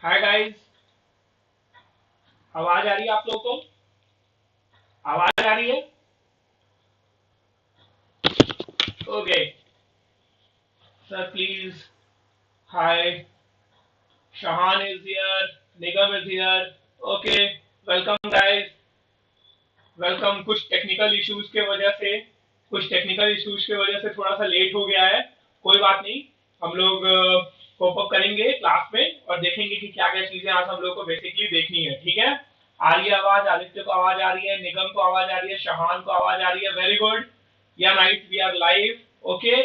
Hi guys. आवाज आ रही है आप लोगों को? आवाज आ रही है? Okay sir please. Hi, Shahan is here, Nigam is here. Okay, welcome guys, welcome. कुछ टेक्निकल इश्यूज के वजह से थोड़ा सा लेट हो गया है। कोई बात नहीं, हम लोग कोप अप करेंगे क्लास में और देखेंगे कि क्या क्या चीजें आज हम लोग को बेसिकली देखनी है। ठीक है? आ रही है आवाज? आदित्य को आवाज आ रही है, निगम को आवाज आ रही है, शहान को आवाज आ रही है। Very good. Yeah night, we are live. Okay,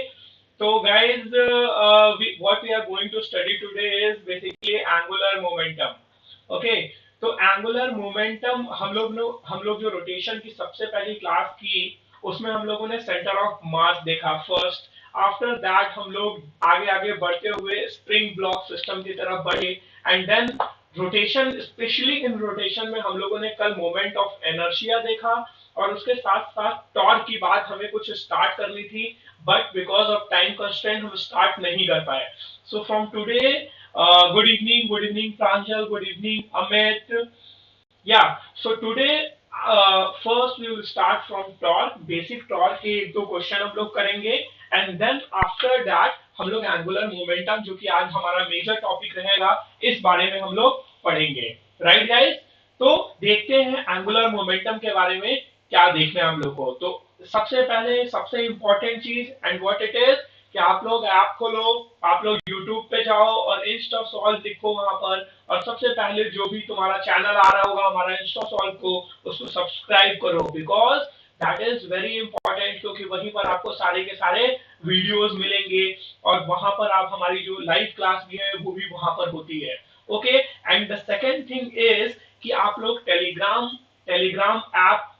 so guys, what we are going to study today is basically angular momentum. Okay, तो एंगुलर मोमेंटम हम लोग जो रोटेशन की सबसे पहली क्लास की, उसमें हम लोगों ने सेंटर ऑफ मास देखा फर्स्ट। आफ्टर दैट हम लोग आगे आगे बढ़ते हुए स्प्रिंग ब्लॉक सिस्टम की तरफ बढ़े। And then rotation, specially in rotation में हम लोगों ने कल मोमेंट ऑफ एनर्शिया देखा। और उसके साथ साथ टॉर्क की बात हमें कुछ स्टार्ट करनी थी, but because of time constraint हम स्टार्ट नहीं कर पाए। So from today, good evening Pranjal, good evening Amit. Yeah, so today first we will start from torque, basic torque के एक दो क्वेश्चन हम लोग करेंगे। एंड देन आफ्टर दैट हम लोग एंगुलर मोमेंटम, जो कि आज हमारा मेजर टॉपिक रहेगा, इस बारे में हम लोग पढ़ेंगे। Right guys? तो देखते हैं एंगुलर मोमेंटम के बारे में क्या देखना है हम लोग को। तो सबसे पहले सबसे इंपॉर्टेंट चीज एंड व्हाट इट इज, कि आप लोग ऐप खोलो, आप लोग यूट्यूब पे जाओ और इंस्टा सॉल्व लिखो वहां पर। और सबसे पहले जो भी तुम्हारा चैनल आ रहा होगा हमारा इंस्टा सॉल्व को, उसको सब्सक्राइब करो, because that is very important, क्योंकि वहीं पर आपको सारे के सारे वीडियोस मिलेंगे। और वहां पर आप हमारी जो लाइव क्लास भी है वो भी वहां पर होती है। Okay, and the second thing is कि आप लोग टेलीग्राम टेलीग्राम ऐप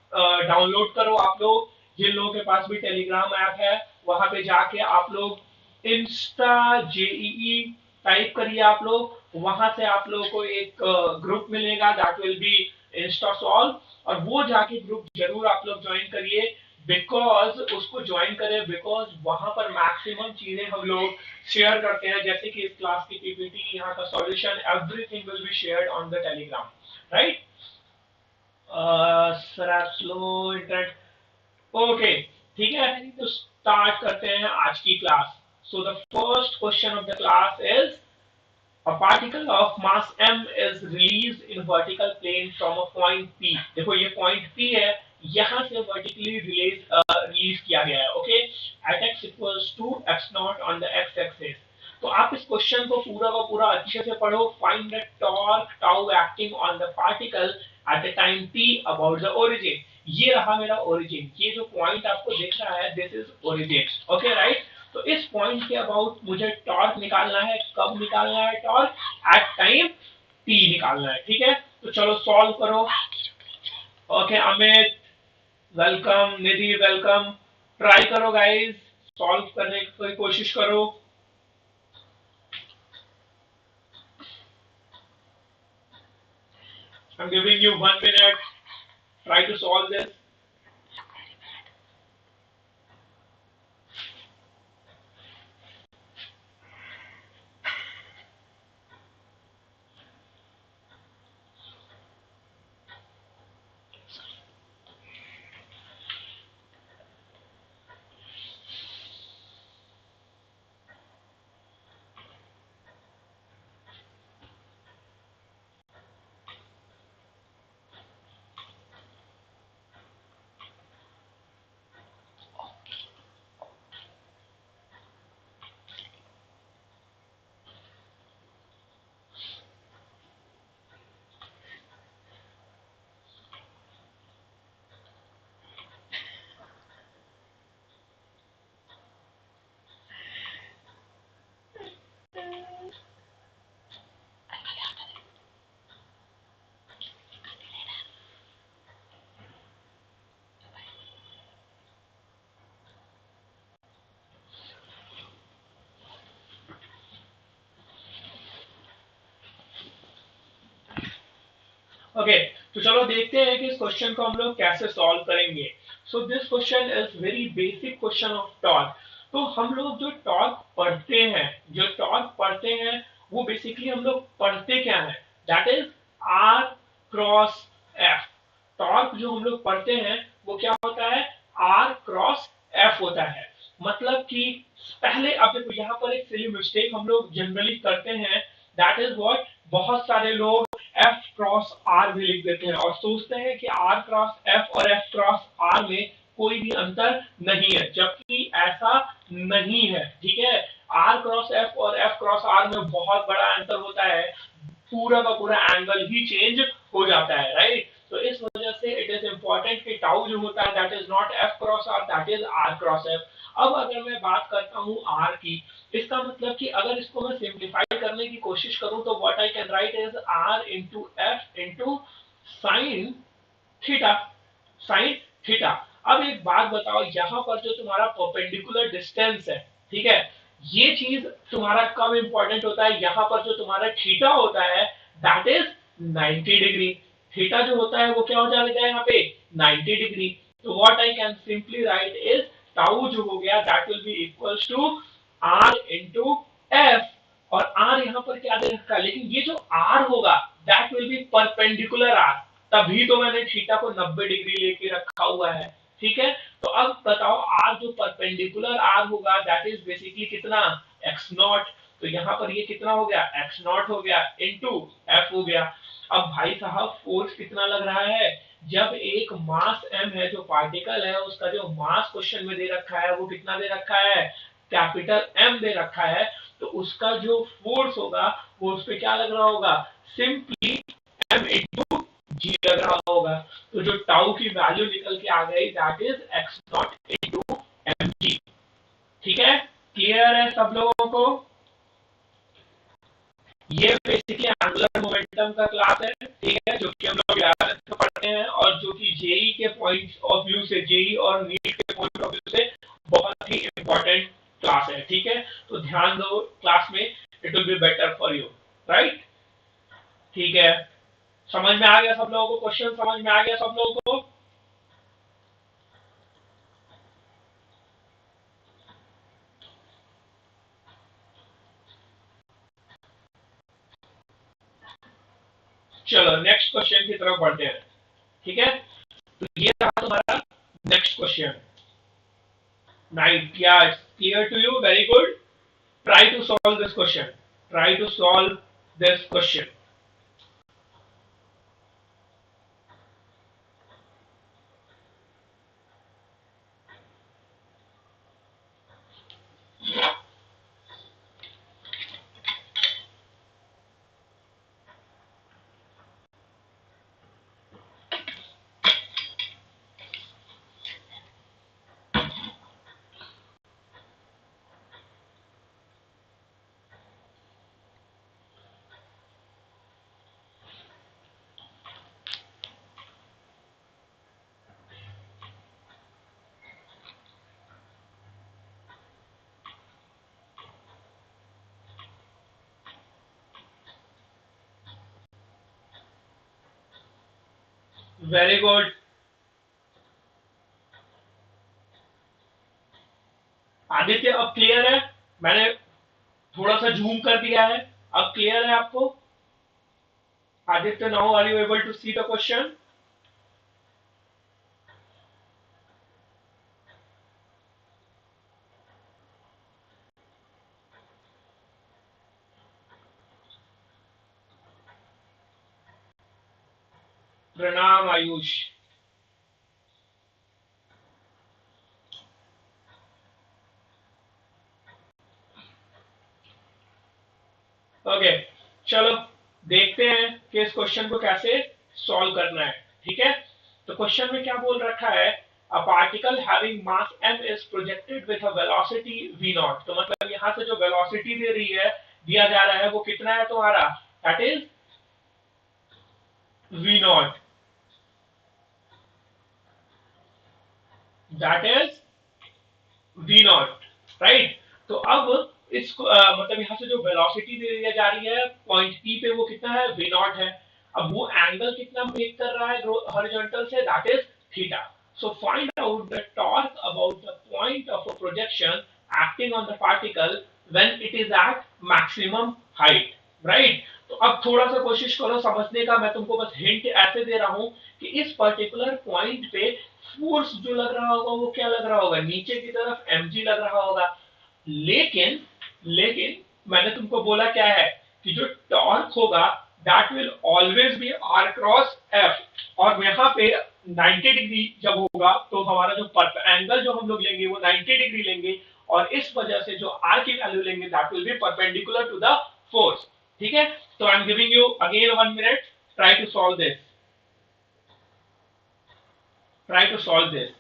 डाउनलोड करो। आप लोग, जिन लोगों के पास भी टेलीग्राम ऐप है, वहां पे जाके आप लोग इंस्टा जेईई टाइप करिए। आप लोग वहां से आप लोगों को एक ग्रुप मिलेगा, that will B Insta solve. और वो जाके ग्रुप जरूर आप लोग ज्वाइन करिए, बिकॉज उसको ज्वाइन करें, बिकॉज वहां पर मैक्सिमम चीजें हम लोग शेयर करते हैं, जैसे कि इस क्लास की पीपीटी, यहाँ का solution, everything will be shared on the Telegram. Right? Sir slow internet. Okay, ठीक है, तो स्टार्ट करते हैं आज की class. So the first question of the class is, a particle of mass m is released in vertical plane from a point p। देखो ये point p है, यहां से vertically रिलीज किया गया है। Okay, at x equals to x naught on the x axis। तो आप इस क्वेश्चन को पूरा का पूरा अच्छे से पढ़ो। Find the torque tau acting on the particle at the time t about the origin. ये रहा मेरा ओरिजिन, ये जो पॉइंट आपको दिख रहा है, this is origin. Okay right? तो इस पॉइंट के अबाउट मुझे टॉर्क निकालना है। कब निकालना है टॉर्क? एट टाइम टी निकालना है। ठीक है, तो चलो सॉल्व करो। Okay Amit welcome, Nidhi welcome. Try करो गाइस, सॉल्व करने की कोशिश करो। I am giving you 1 minute, try to solve this. Okay, तो चलो देखते हैं कि इस क्वेश्चन को हम लोग कैसे सॉल्व करेंगे। So this question is very basic question of torque. तो हम लोग जो टॉर्क पढ़ते हैं वो बेसिकली हम लोग पढ़ते क्या है, that is r cross F. Torque जो हम लोग पढ़ते हैं वो क्या होता है, आर क्रॉस एफ होता है। मतलब कि पहले, अब देखो यहाँ पर एक सिली मिस्टेक हम लोग जनरली करते हैं, दैट इज व्हाट, बहुत सारे लोग एफ क्रॉस आर भी लिख देते हैं और सोचते हैं कि आर क्रॉस एफ और एफ क्रॉस आर में कोई भी अंतर नहीं है, जबकि ऐसा नहीं है। ठीक है, आर क्रॉस एफ और एफ क्रॉस आर में बहुत बड़ा अंतर होता है, पूरा का पूरा एंगल ही चेंज हो जाता है, राइट। तो इस वजह से इट इज इंपॉर्टेंट कि टाउ जो होता है that is not F cross r, that is r cross F. अब अगर मैं बात करता हूं आर की, इसका मतलब कि अगर इसको मैं सिंप्लीफाई करने की कोशिश करूं तो what I can write is r into F into sine theta, sine theta. अब एक बात बताओ, यहां पर जो तुम्हारा परपेंडिकुलर डिस्टेंस है, ठीक है, ये चीज तुम्हारा कब इंपॉर्टेंट होता है, यहां पर जो तुम्हारा थीटा होता है दैट इज 90 डिग्री। थीटा जो होता है वो क्या हो जाएगा यहाँ पे, 90 डिग्री। तो what I can simply write is tau जो हो गया that will be equals to r into F, और आर यहाँ पर क्या दे रखा है, लेकिन ये जो आर होगा that will be perpendicular r, तभी तो मैंने थीटा को 90 डिग्री लेके रखा हुआ है। ठीक है, तो अब बताओ आर जो परपेंडिकुलर आर होगा दैट इज बेसिकली कितना, एक्स नॉट। तो यहाँ पर ये कितना हो गया, एक्स नॉट हो गया इंटू एफ हो गया। अब भाई साहब फोर्स कितना लग रहा है, जब एक मास m है, जो पार्टिकल है उसका जो मास क्वेश्चन में दे रखा है वो कितना दे रखा है, कैपिटल M दे रखा है, तो उसका जो फोर्स होगा वो उस पर क्या लग रहा होगा, सिंपली m इंटू जी लग रहा होगा। तो जो टाउ की वैल्यू निकल के आ गई that is x naught into m g. ठीक है, क्लियर है सब लोगों को। ये बेसिकली एंगुलर मोमेंटम का क्लास है, ठीक है, जो कि हम लोग 11th में पढ़ते हैं और जो कि जेई के पॉइंट ऑफ व्यू से, जेई और नीट के पॉइंट ऑफ व्यू से बहुत ही इंपॉर्टेंट क्लास है। ठीक है, तो ध्यान दो क्लास में, it will be better for you, right. ठीक है, समझ में आ गया सब लोगों को, क्वेश्चन समझ में आ गया सब लोगों को। चलो नेक्स्ट क्वेश्चन की तरफ बढ़ते हैं। ठीक है, तो ये रहा तुम्हारा next question. Nice, yeah clear to you, very good. Try to solve this question. Try to solve this question. Very good. Aditya अब क्लियर है, मैंने थोड़ा सा जूम कर दिया है, अब क्लियर है आपको। Aditya, now are you able to see the question. प्रणाम आयुष। ओके, चलो देखते हैं कि इस क्वेश्चन को कैसे सॉल्व करना है। ठीक है, तो क्वेश्चन में क्या बोल रखा है, a particle having mass m is projected with a velocity v not. तो मतलब यहां से जो वेलोसिटी दे रही है, दिया जा रहा है वो कितना है तुम्हारा, that is v not, that is v not, right. तो अब इसको मतलब यहाँ से जो वेलोसिटी दे दी जा रही है पॉइंट P पे वो कितना है, v नॉट है। अब वो एंगल कितना मेक कर रहा है हॉरिजॉन्टल से, that is theta. So find out the torque about the point of a projection acting on the particle when it is at maximum height, right. तो अब थोड़ा सा कोशिश करो समझने का, मैं तुमको बस हिंट ऐसे दे रहा हूं कि इस पर्टिकुलर पॉइंट पे फोर्स जो लग रहा होगा वो क्या लग रहा होगा, नीचे की तरफ mg लग रहा होगा। लेकिन लेकिन मैंने तुमको बोला क्या है कि जो टॉर्क होगा that will always be r cross F, और यहाँ पे 90 डिग्री जब होगा तो हमारा जो एंगल जो हम लोग लेंगे वो 90 डिग्री लेंगे, और इस वजह से जो आर की वैल्यू लेंगे that will be perpendicular to the force. ठीक है, तो I am giving you again 1 minute, try to solve this, try to solve this.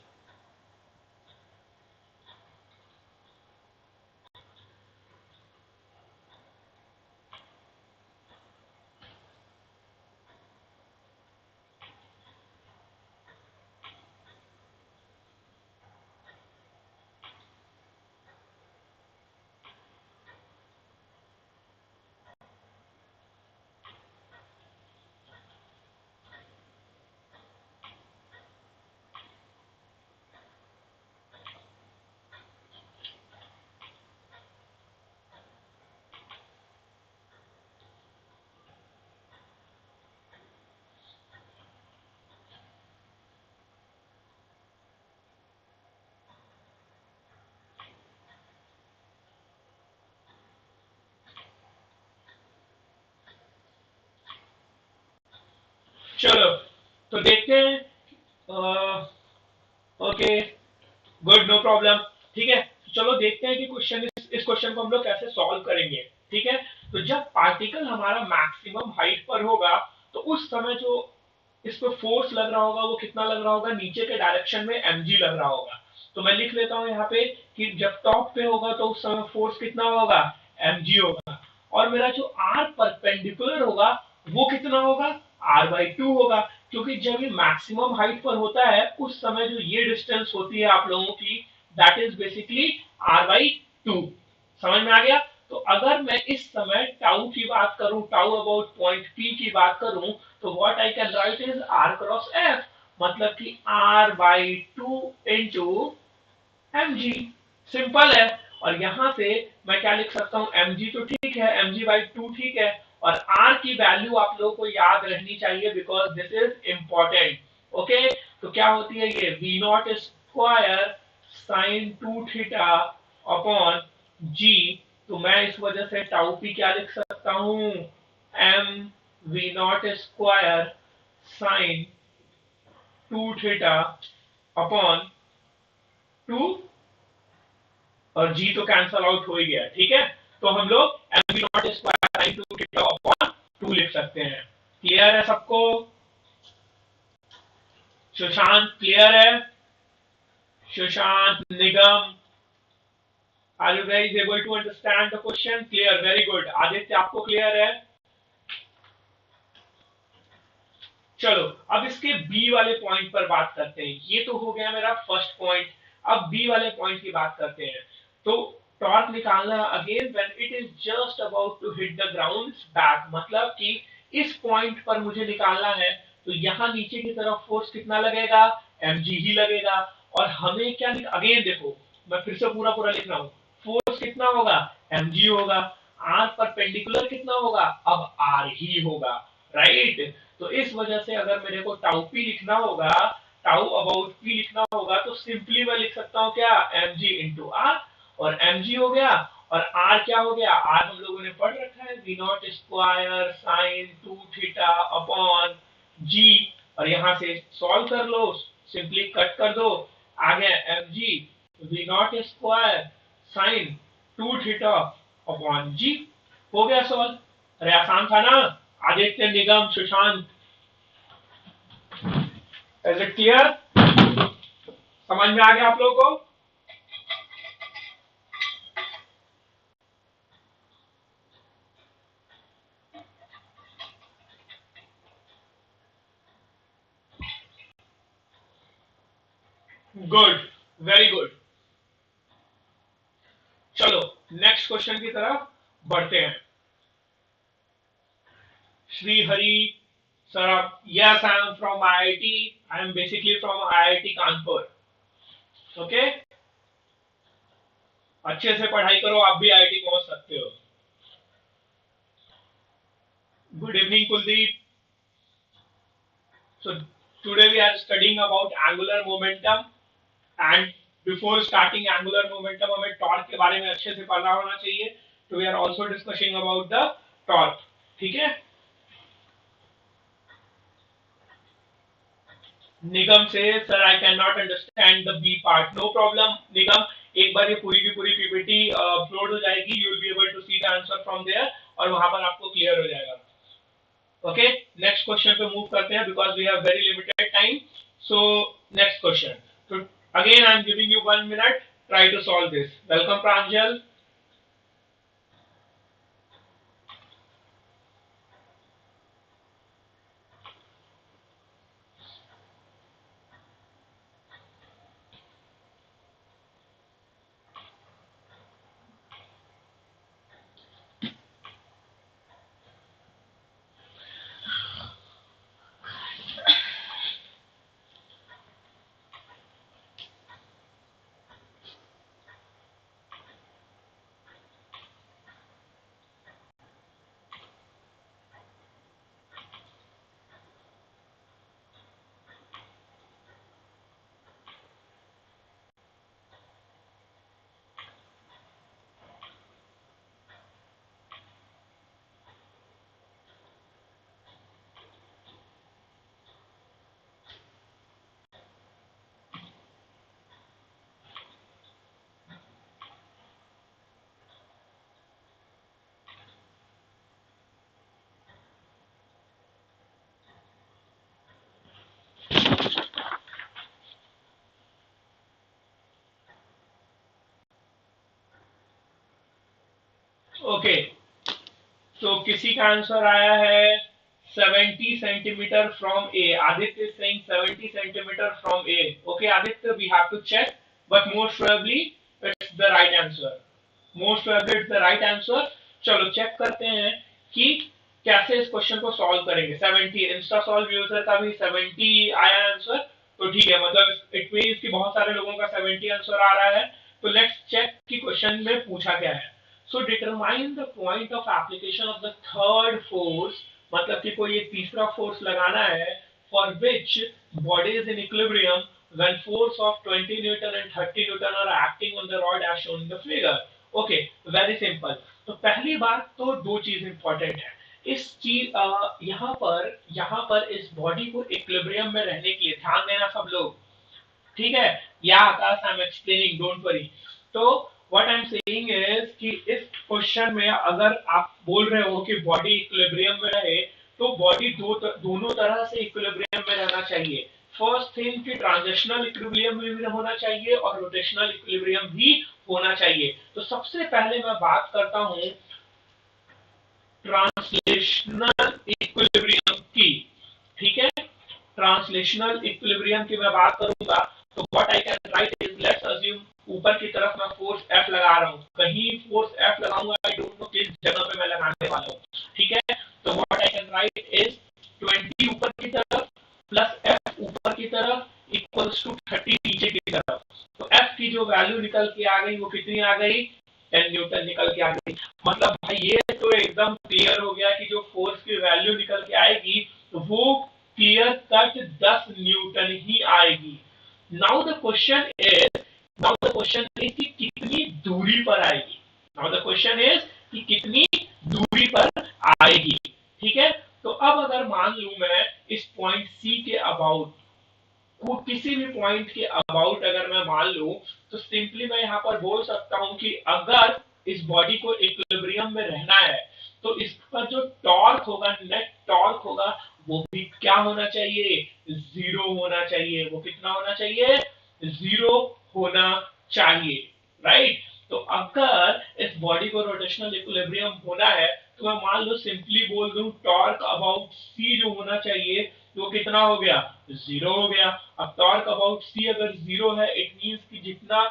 चलो तो देखते हैं। Okay, good, no problem. ठीक है, चलो देखते हैं कि क्वेश्चन इस क्वेश्चन को हम लोग कैसे सॉल्व करेंगे। ठीक है, तो जब पार्टिकल हमारा मैक्सिमम हाइट पर होगा तो उस समय जो इस पर फोर्स लग रहा होगा वो कितना लग रहा होगा, नीचे के डायरेक्शन में mg लग रहा होगा। तो मैं लिख लेता हूं यहाँ पे कि जब टॉप पे होगा तो उस समय फोर्स कितना होगा, mg होगा। और मेरा जो r परपेंडिकुलर होगा वो कितना होगा, r/2 होगा। क्योंकि जब ये मैक्सिमम हाइट पर होता है उस समय जो ये डिस्टेंस होती है आप लोगों की दैट इज बेसिकली r/2। समझ में आ गया। तो अगर मैं इस समय टाउ की बात करूं, टाउ अबाउट पॉइंट पी की बात करूं, तो what I can write is r cross f, मतलब कि r/2 इंटू mg। सिंपल है। और यहां से मैं क्या लिख सकता हूं, mg तो ठीक है, mg/2 ठीक है, और r की वैल्यू आप लोगों को याद रहनी चाहिए because this is important. Okay, तो क्या होती है ये v not square sine 2 theta upon g। तो मैं इस वजह से टाउ पी क्या लिख सकता हूं, m v not square sine 2 theta upon 2, और g तो कैंसल आउट हो ही गया। ठीक है, तो हम लोग m b naught square sine 2 theta upon 2 लिख सकते हैं। क्लियर है सबको, सुशांत क्लियर है, Sushant, Nigam, are you guys able to understand the question, clear, very good. Aditya आपको क्लियर है। चलो अब इसके बी वाले पॉइंट पर बात करते हैं। ये तो हो गया मेरा फर्स्ट पॉइंट। अब बी वाले पॉइंट की बात करते हैं। तो टॉर्क निकालना again when it is just about to hit the ground back, मतलब कि इस पॉइंट पर मुझे निकालना है तो यहाँ नीचे की तरफ फोर्स कितना लगेगा, mg ही लगेगा। और हमें क्या अगेन देखो, मैं फिर से पूरा पूरा लिख रहा हूँ, फोर्स कितना होगा, mg होगा। r परपेंडिकुलर कितना होगा, अब r ही होगा, राइट। तो इस वजह से अगर मेरे को टाउ पी लिखना होगा, टाउ अबाउट पी लिखना होगा, तो सिंपली मैं लिख सकता हूँ क्या, एम जी इंटू आर, और एम जी हो गया, और आर क्या हो गया, आर हम लोगों ने पढ़ रखा है v naught square sine 2 theta upon g. और यहां से सॉल्व कर लो, सिंपली कट कर दो, आ गया m g v naught square sine 2 theta upon g. हो गया सॉल्व। अरे आसान था ना। Aditya, Nigam, Sushant, is it clear, समझ में आ गया आप लोगों को। Good, very good. चलो नेक्स्ट क्वेश्चन की तरफ बढ़ते हैं। Shri Hari sir, yes I am from IIT, I am basically from IIT Kanpur. Okay, अच्छे से पढ़ाई करो, आप भी आईआईटी पहुंच सकते हो। Good evening Kuldeep. So today we are studying about angular momentum and before starting angular momentum हमें टॉर्क के बारे में अच्छे से पता होना चाहिए। तो we are also discussing about the torque। ठीक है। निगम से sir I can not understand the B part. No problem Nigam, एक बार ये पूरी की पूरी पीपीटी अपलोड हो जाएगी, you will be able to see the answer from there और वहां पर आपको क्लियर हो जाएगा। ओके, नेक्स्ट क्वेश्चन पे मूव करते हैं because we have very limited time. So next question, तो again I am giving you 1 minute, try to solve this. Welcome Pranjal. Okay, तो किसी का आंसर आया है 70 centimetre from A. Aditya saying 70 centimetre from A. Okay Aditya, we have to check but most probably it's the right answer. Most probably it's the right answer. चलो check करते हैं कि कैसे इस क्वेश्चन को सॉल्व करेंगे। 70 इंस्टा सॉल्व यूजर का भी 70 आया आंसर, तो ठीक है, मतलब इट मींस कि बहुत सारे लोगों का 70 आंसर आ रहा है। तो लेट्स चेक कि क्वेश्चन में पूछा क्या है। So determine the point of application of the third force, मतलब कि कोई एक तीसरा फोर्स लगाना है for which body is in equilibrium when force of 20 Newton and 30 Newton are acting on the rod as shown in the figure. Okay, very simple। तो पहली बात तो दो चीज इंपॉर्टेंट है इस चीज यहाँ पर इस बॉडी को इक्विलिब्रियम में रहने के लिए ध्यान देना सब लोग। ठीक है, yeah Akash I am explaining, don't worry. तो what I am saying is कि इस क्वेश्चन में अगर आप बोल रहे हो कि बॉडी इक्विलिब्रियम में रहे, तो बॉडी दोनों तरह से इक्विलिब्रियम में रहना चाहिए। फर्स्ट थिंग कि ट्रांजिशनल इक्विलिब्रियम में भी होना चाहिए और रोटेशनल इक्विलिब्रियम भी होना चाहिए। तो सबसे पहले मैं बात करता हूं ट्रांसलेशनल इक्विलिब्रियम की। ठीक है, ट्रांसलेशनल इक्विलिब्रियम की मैं बात करूंगा तो what I can write is, let's assume ऊपर की तरफ मैं फोर्स F लगा रहा हूं, कहीं फोर्स F लगाऊंगा, आई डोंट नो किस जगह पे मैं लगाने वाला हूं। ठीक है, तो what I can write is 20 ऊपर की तरफ प्लस F ऊपर की तरफ इक्वल्स टू 30 नीचे की तरफ। तो F की जो वैल्यू निकल के आ गई वो कितनी आ गई, 10 न्यूटन निकल के आ गई। मतलब भाई ये तो एकदम क्लियर हो गया कि जो फोर्स की वैल्यू निकल के आएगी वो क्लियर कट 10 न्यूटन ही आएगी। नाउ द क्वेश्चन इज कि कितनी दूरी पर आएगी। नाउ द क्वेश्चन इज कि कितनी दूरी पर आएगी। ठीक है, तो अब अगर मान लू मैं इस पॉइंट सी के अबाउट को किसी भी पॉइंट के अबाउट अगर मैं मान लू, तो सिंपली मैं यहां पर बोल सकता हूं कि अगर इस बॉडी को इक्विलिब्रियम में रहना है तो इसका जो टॉर्क होगा, नेट टॉर्क होगा, वो भी क्या होना चाहिए, जीरो होना चाहिए। वो कितना होना चाहिए, जीरो होना चाहिए। राइट, तो अगर इस बॉडी को रोटेशनल इक्विलिब्रियम होना है तो मैं मान लो सिंपली बोल दूं टॉर्क अबाउट सी जो होना चाहिए तो कितना हो गया, जीरो हो गया। अब टॉर्क अबाउट सी अगर जीरो है, इट मींस कि जितना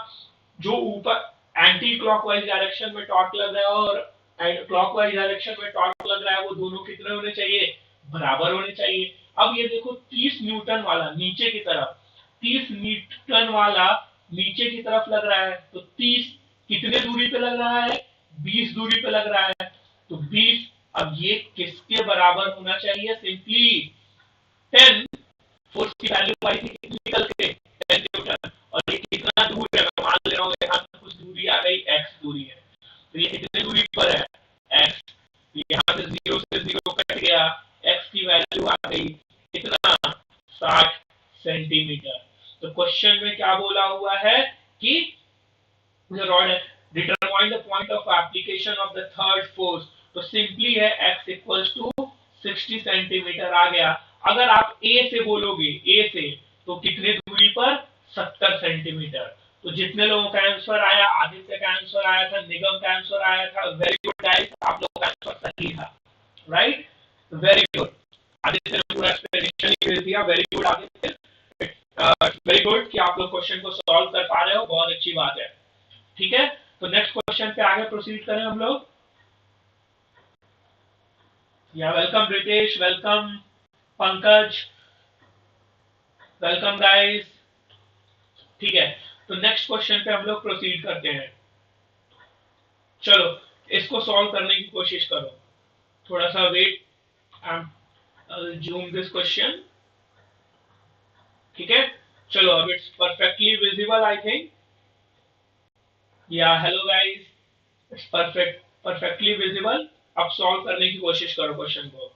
जो ऊपर एंटी क्लॉकवाइज डायरेक्शन में टॉर्क लग रहा है और क्लॉकवाइज डायरेक्शन में टॉर्क लग रहा है, वो दोनों कितने होने चाहिए, बराबर होने चाहिए। अब ये देखो 30 न्यूटन वाला नीचे की तरफ, 30 न्यूटन वाला नीचे की तरफ लग रहा है, तो 30 कितने दूरी पे लग रहा है, 20 दूरी पे लग रहा है, तो 20, अब ये किसके बराबर होना चाहिए? सिंपली 10, फोर्स की वैल्यू आई थी कितनी निकल के? 10 न्यूटन। और ये कितना दूर है? मैं मान ले रहा हूँ यहाँ से कुछ दूरी आ गई, x दूरी है, तो ये कितने दूरी पर है? x। यहाँ से 0 से 0 कट गया, x की वैल्यू आ गई कितना? 60 सेंटीमीटर। तो क्वेश्चन में क्या बोला हुआ है कि the rod determine the point of application of the third force, तो सिंपली है x इक्वल्स टू 60 सेंटीमीटर आ गया। अगर आप a से बोलोगे, a से, तो कितने दूरी पर? 70 सेंटीमीटर। तो जितने लोगों का आंसर आया, आदित्य का आंसर आया था, निगम का आंसर आया था, वेरी गुड गाइस, आप लोगों का आंसर सही था, राइट, वेरी गुड। आदित्य ने पूरा एक्सप्लेनेशन भेज दिया, very good Aditya, very good कि आप लोग क्वेश्चन को सॉल्व कर पा रहे हो, बहुत अच्छी बात है। ठीक है, तो नेक्स्ट क्वेश्चन पे आगे प्रोसीड करें हम लोग। Yeah welcome Ritesh, welcome Pankaj, welcome guys. ठीक है, तो नेक्स्ट क्वेश्चन पे हम लोग प्रोसीड करते हैं। चलो इसको सॉल्व करने की कोशिश करो, थोड़ा सा वेट, जूम दिस क्वेश्चन। ठीक है, चलो अब it's perfectly visible I think. Yeah hello guys, it's perfectly visible. अब सॉल्व करने की कोशिश करो क्वेश्चन को।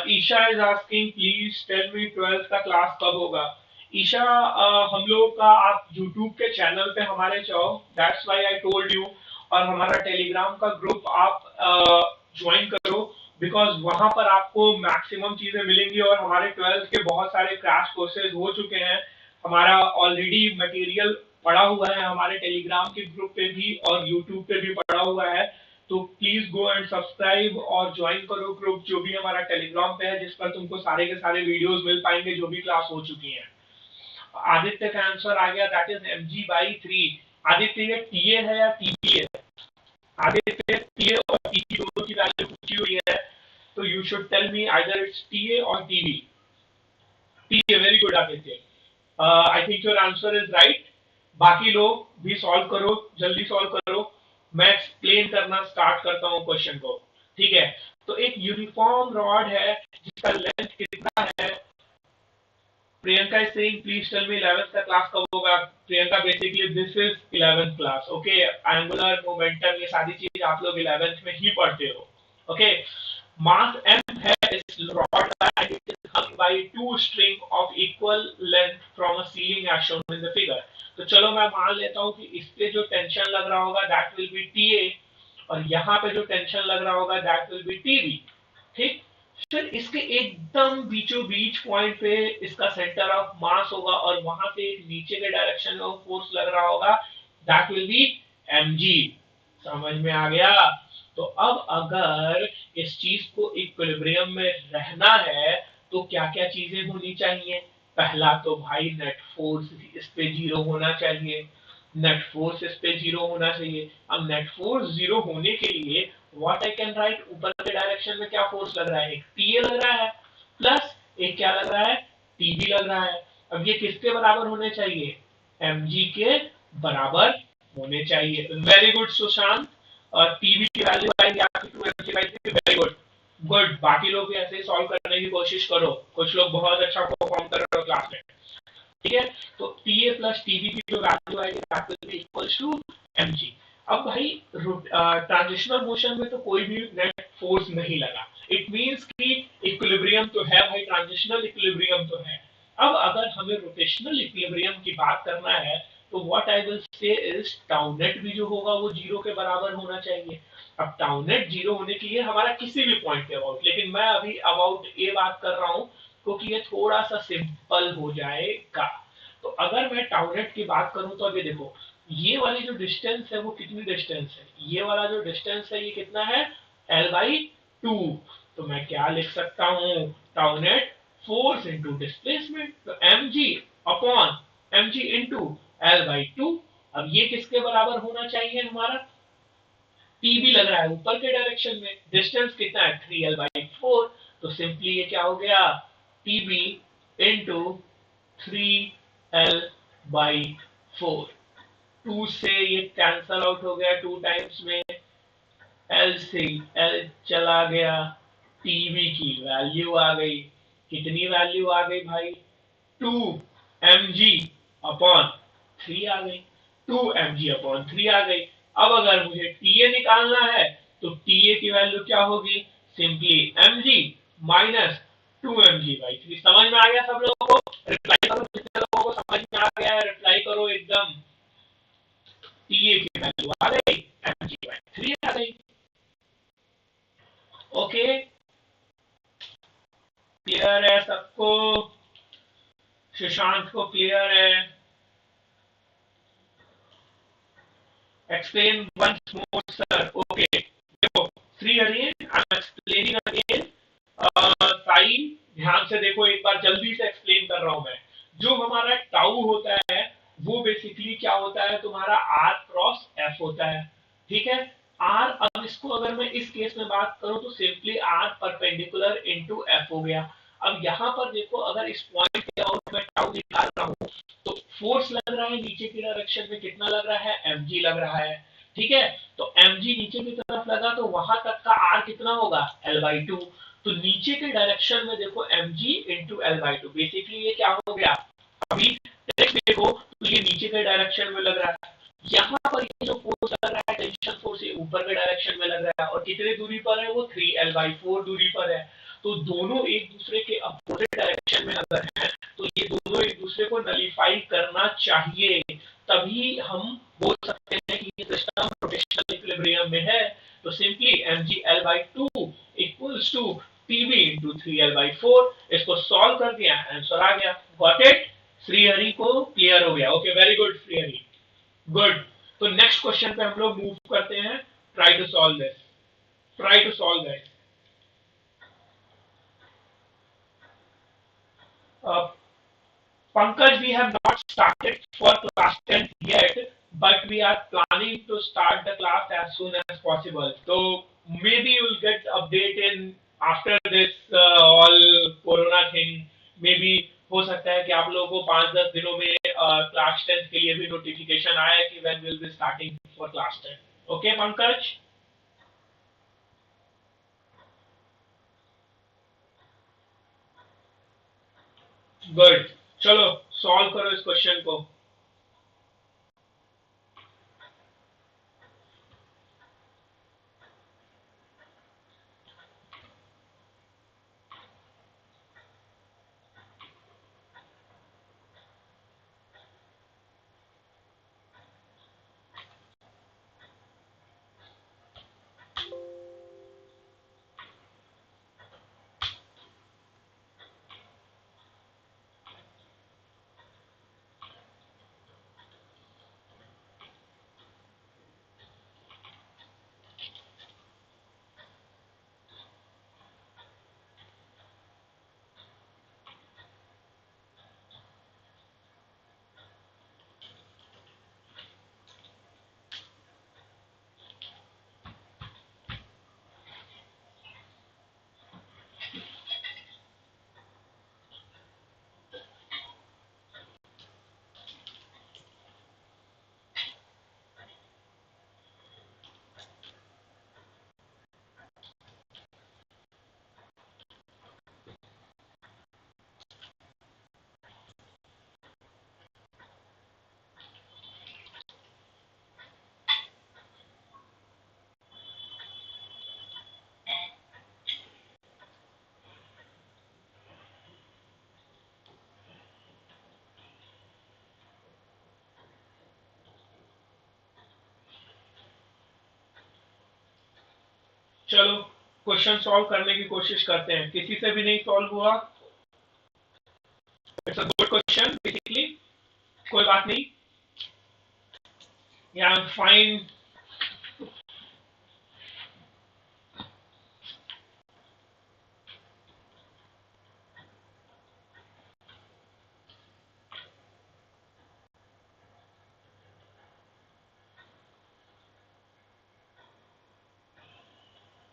Isha is asking please tell me 12th का क्लास कब होगा? ईशा, हम लोग का आप यूट्यूब के चैनल पे हमारे जाओ, that's why I told you, और हमारा टेलीग्राम का ग्रुप आप ज्वाइन करो, बिकॉज वहां पर आपको मैक्सिमम चीजें मिलेंगी, और हमारे 12th के बहुत सारे क्रैश कोर्सेज हो चुके हैं, हमारा ऑलरेडी मटेरियल पड़ा हुआ है हमारे टेलीग्राम के ग्रुप पे भी और यूट्यूब पे भी पड़ा हुआ है। तो प्लीज गो एंड सब्सक्राइब और ज्वाइन करो ग्रुप जो भी हमारा टेलीग्राम पे है, जिस पर तुमको सारे के सारे वीडियोस मिल पाएंगे जो भी क्लास हो चुकी हैं। आदित्य का आंसर आ गया, दैट इज mg/3। आदित्य ये टीए है या टीबी है? आदित्य टीए और टीबी दोनों की वैल्यू पूछी हुई है, तो you should tell me either it's TA और TB. TA, very good Aditya, I think your answer is right. बाकी लोग भी सॉल्व करो, जल्दी सॉल्व करो, मैं एक्सप्लेन करना स्टार्ट करता हूँ क्वेश्चन को। ठीक है, तो एक यूनिफॉर्म रॉड है जिसका लेंथ कितना है? Priyanka is saying please tell me 11th का क्लास कब होगा? Priyanka, basically this is 11th class, okay. Angular momentum ये सारी चीज आप लोग 11th में ही पढ़ते हो, ओके। मास m है इस रॉड का, and it is hung by two string of equal length from a ceiling as shown in the figure। तो चलो मैं मान लेता हूँ कि इस पे जो टेंशन लग रहा होगा दैट विल बी TA, और यहाँ पे जो टेंशन लग रहा होगा दैट विल बी TB। ठीक, फिर इसके एकदम बीचों बीच पॉइंट पे इसका सेंटर ऑफ मास होगा, और वहां से एक नीचे के डायरेक्शन में फोर्स लग रहा होगा, दैट विल बी mg। समझ में आ गया? तो अब अगर इस चीज को इक्विलिब्रियम में रहना है तो क्या क्या चीजें होनी चाहिए? पहला तो भाई नेट फोर्स इस पे 0 होना चाहिए, नेट फोर्स इस पे 0 होना चाहिए। अब नेट फोर्स 0 होने के लिए व्हाट आई कैन राइट, ऊपर के डायरेक्शन में क्या फोर्स लग रहा है? एक टीए लग रहा है, प्लस एक क्या लग रहा है? टीबी लग रहा है। अब ये किसके बराबर होने चाहिए? mg के बराबर होने चाहिए। Very good Sushant. टीवी की वैल्यू आएगी आपकी 2 mg/3। Very good. गुड। बाकी लोग भी ऐसे ही सॉल्व करने की कोशिश करो, कुछ लोग बहुत अच्छा परफॉर्म कर रहे हो क्लास में। ठीक है, तो टीए प्लस टीवी की जो वैल्यू आएगी that will be equals to m g. अब भाई ट्रांजिशनल मोशन में तो कोई भी नेट फोर्स नहीं लगा, इट मींस कि इक्विलिब्रियम तो है भाई, ट्रांजिशनल इक्विलिब्रियम तो है। अब अगर हमें रोटेशनल इक्विलिब्रियम की बात करना है तो what I will say is tau net भी जो होगा वो जीरो के बराबर होना चाहिए। अब टाउ नेट जीरो होने के लिए हमारा किसी भी पॉइंट के अबाउट, लेकिन मैं अभी अबाउट ए बात कर रहा हूं क्योंकि ये थोड़ा सा सिंपल हो जाएगा। तो अगर मैं टाउ नेट की बात करूं तो अभी देखो, ये वाली जो डिस्टेंस है वो कितनी डिस्टेंस है, ये वाला जो डिस्टेंस है ये कितना है, L/2। तो मैं क्या लिख सकता हूं, tau net force into displacement, तो mg upon mg into L/2। अब ये किसके बराबर होना चाहिए हमारा, टी भी लग रहा है ऊपर के डायरेक्शन में, डिस्टेंस कितना है 3L/4। तो सिंपली ये क्या हो गया, टी बी इंटू 3L/4। 2 से ये कैंसल आउट हो गया, 2 टाइम्स में L से L चला गया, टीवी की वैल्यू आ गई, कितनी वैल्यू आ गई भाई, 2 mg अपॉन 3 आ गई, 2 mg अपॉन 3 आ गई। अब अगर मुझे TA निकालना है तो TA की वैल्यू क्या होगी, सिंपली mg माइनस 2 mg/3। समझ में आ गया सब लोगों को, रिप्लाई करो, कितने लोगों को समझ में आ गया है, रिप्लाई करो एकदम। TA की वैल्यू आ गई, mg/3 आ गई। ओके, क्लियर है सबको, सुशांत को क्लियर है, explain once more sir, okay। देखो Shri Harin, I am explaining again. Sine ध्यान से देखो, एक बार जल्दी से एक्सप्लेन कर रहा हूं मैं। जो हमारा टाउ होता है वो बेसिकली क्या होता है, तुम्हारा आर क्रॉस एफ होता है। ठीक है, आर, अब इसको अगर मैं इस केस में बात करूं तो simply r perpendicular into F हो गया। अब यहां पर देखो, अगर इस पॉइंट के अबाउट मैं टाउ निकाल रहा हूं तो फोर्स लग रहा है नीचे की डायरेक्शन में, कितना लग रहा है, mg लग रहा है। ठीक है, तो mg नीचे की तरफ लगा तो वहां तक का r कितना होगा, L/2। तो नीचे के डायरेक्शन में देखो mg इंटू L/2, बेसिकली ये क्या हो गया, अभी टेक्स्ट देखो तो ये नीचे के डायरेक्शन में लग रहा है, यहाँ पर ये जो फोर्स लग रहा है टेंशन फोर्स, ये ऊपर के डायरेक्शन में लग रहा है, और कितने दूरी पर है वो 3L/4 दूरी पर है। तो दोनों एक दूसरे के अपोजिट डायरेक्शन में अगर है तो ये दोनों एक दूसरे को नलीफाई करना चाहिए, तभी हम बोल सकते हैं कि ये सिस्टम रोटेशनल इक्विलिब्रियम में है। तो simply mg L/2 equals to tv into 3L/4। इसको सॉल्व कर दिया, आंसर आ गया। गॉट इट, श्रीहरि को क्लियर हो गया, okay very good Shrihari, good. तो नेक्स्ट क्वेश्चन पे हम लोग मूव करते हैं, try to solve this, try to solve this. Pankaj, we have not started for class 10th yet, but we are planning to start the class as soon as possible. So maybe you'll get update in after this all corona thing. Maybe हो सकता है कि आप लोगों को 5-10 दिनों में class 10 के लिए भी नोटिफिकेशन आए कि when will be starting for class 10. Okay, Pankaj, good. चलो सॉल्व करो इस क्वेश्चन को। चलो क्वेश्चन सॉल्व करने की कोशिश करते हैं, किसी से भी नहीं सॉल्व हुआ, it's a good question basically, कोई बात नहीं, या फाइन।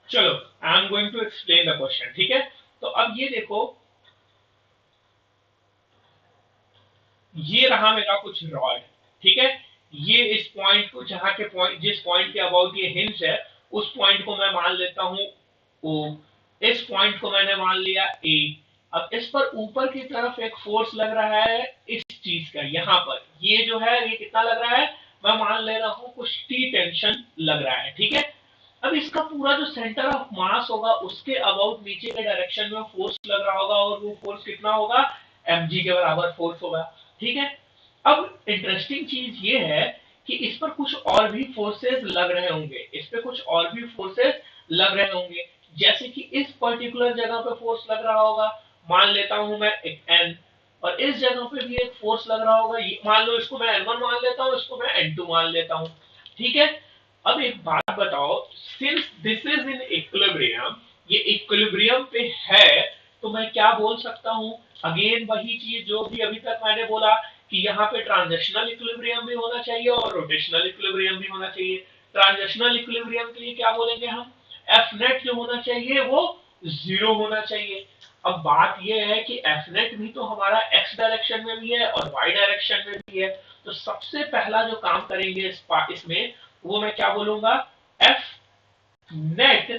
चलो I am going to explain the question, ठीक है। तो अब ये देखो, ये रहा मेरा कुछ रॉड, ठीक है। ये इस पॉइंट को, जहां के पॉइंट, जिस पॉइंट के अबाउट ये हिंज है, उस पॉइंट को मैं मान लेता हूं ओ, इस पॉइंट को मैंने मान लिया ए। अब इस पर ऊपर की तरफ एक फोर्स लग रहा है इस चीज का, यहां पर ये जो है ये कितना लग रहा है, मैं मान ले रहा हूं कुछ टी टेंशन लग रहा है, ठीक है। अब इसका पूरा जो सेंटर ऑफ मास होगा उसके अबाउट नीचे के डायरेक्शन में फोर्स लग रहा होगा, और वो फोर्स कितना होगा, mg के बराबर फोर्स होगा, ठीक है। अब इंटरेस्टिंग चीज ये है कि इस पर कुछ और भी फोर्सेस लग रहे होंगे, इस पे कुछ और भी फोर्सेस लग रहे होंगे, जैसे कि इस पर्टिकुलर जगह पे फोर्स लग रहा होगा, मान लेता हूं मैं एक एन, और इस जगह पे भी एक फोर्स लग रहा होगा, मान लो इसको मैं N1 मान लेता हूं, इसको मैं N2 मान लेता हूं, ठीक है। अब एक बात बताओ, since this is in equilibrium, ये इक्विलिब्रियम पे है, तो मैं क्या बोल सकता हूं, अगेन वही चीज जो भी अभी तक मैंने बोला कि यहाँ पे ट्रांजिशनल इक्विलिब्रियम भी होना चाहिए और रोटेशनल इक्विलिब्रियम भी होना चाहिए। ट्रांजिशनल इक्विलिब्रियम के लिए क्या बोलेंगे हम, एफ नेट जो होना चाहिए वो जीरो होना चाहिए। अब बात यह है कि एफ नेट भी तो हमारा एक्स डायरेक्शन में भी है और वाई डायरेक्शन में भी है, तो सबसे पहला जो काम करेंगे इसमें, वो मैं क्या बोलूंगा, F net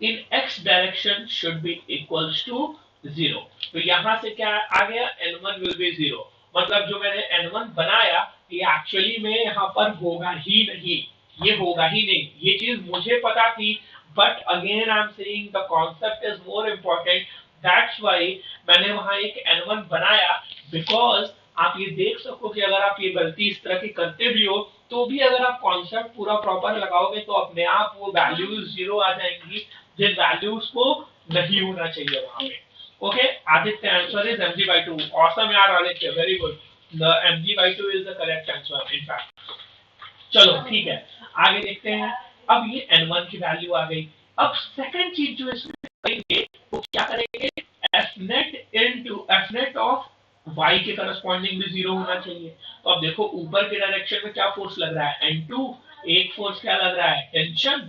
in x direction should be equals to zero. तो यहां से क्या आ गया, n1 विल बी जीरो, मतलब जो मैंने n1 बनाया ये एक्चुअली में यहां पर होगा ही नहीं, ये होगा ही नहीं, ये चीज मुझे पता थी, but again I am saying the concept is more important, that's why मैंने वहां एक n1 बनाया, बिकॉज आप ये देख सको कि अगर आप ये गलती इस तरह की करते भी हो, तो भी अगर आप कॉन्सेप्ट पूरा प्रॉपर लगाओगे तो अपने आप वो वैल्यूज जीरो आ जाएंगी, जिन वैल्यूज को नहीं होना चाहिए वहां पे। Okay, Aditya answer is mg by 2, awesome यार Aditya, very good, the mg by 2 is the correct answer in fact. चलो ठीक है, आगे देखते हैं। अब ये n1 की वैल्यू आ गई। अब सेकंड चीज जो इसमें करेंगे वो क्या करेंगे, एफ नेट ऑफ y के करस्पॉन्डिंग भी जीरो होना चाहिए। तो अब देखो ऊपर के डायरेक्शन में क्या फोर्स लग रहा है, n2, एक फोर्स क्या लग रहा है, टेंशन।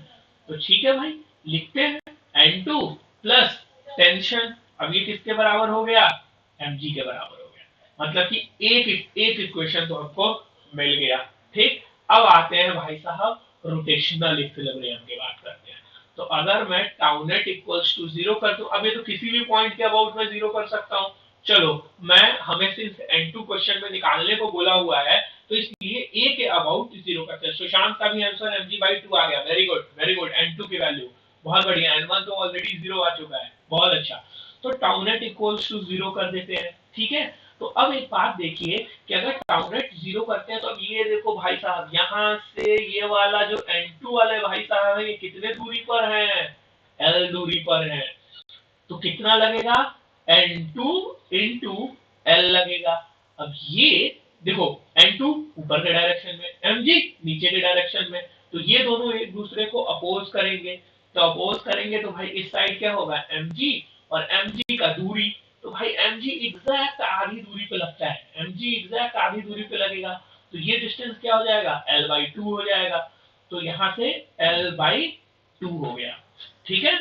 तो ठीक है भाई, लिखते हैं n2 प्लस टेंशन, अब ये किसके बराबर हो गया, mg के बराबर हो गया, मतलब कि एक इक्वेशन तो आपको मिल गया, ठीक। अब आते हैं भाई साहब रोटेशनल इक्विलिब्रियम की बात करते हैं। तो अगर मैं tau net equals to zero कर दूं, अब ये तो किसी भी पॉइंट के अबाउट में जीरो कर सकता हूं, चलो मैं, हमें सिर्फ n2 क्वेश्चन में निकालने को बोला हुआ है, तो इसलिए a के अबाउट जीरो करते हैं। सुशांत का भी आंसर mg by 2 आ गया, very good very good, n2 की वैल्यू बहुत बढ़िया, n1 तो ऑलरेडी जीरो आ चुका है, बहुत अच्छा। तो tau net equals to zero कर देते हैं, ठीक है। तो अब एक बात देखिए कि अगर टाउ नेट जीरो करते हैं, तो अब ये देखो भाई साहब, यहां से ये वाला जो n2 वाले भाई साहब है, ये कितने दूरी पर है, l दूरी पर है, तो कितना लगेगा, n2 इंटू l लगेगा। अब ये देखो, n2 ऊपर के डायरेक्शन में, mg नीचे के डायरेक्शन में, तो ये दोनों एक दूसरे को अपोज करेंगे, तो अपोज करेंगे तो भाई इस साइड क्या होगा, mg, और mg का दूरी, तो भाई mg एग्जैक्ट आधी दूरी पे लगता है, mg एग्जैक्ट आधी दूरी पे लगेगा, तो ये डिस्टेंस क्या हो जाएगा, l/2 हो जाएगा, तो यहां से l/2 हो गया, ठीक है।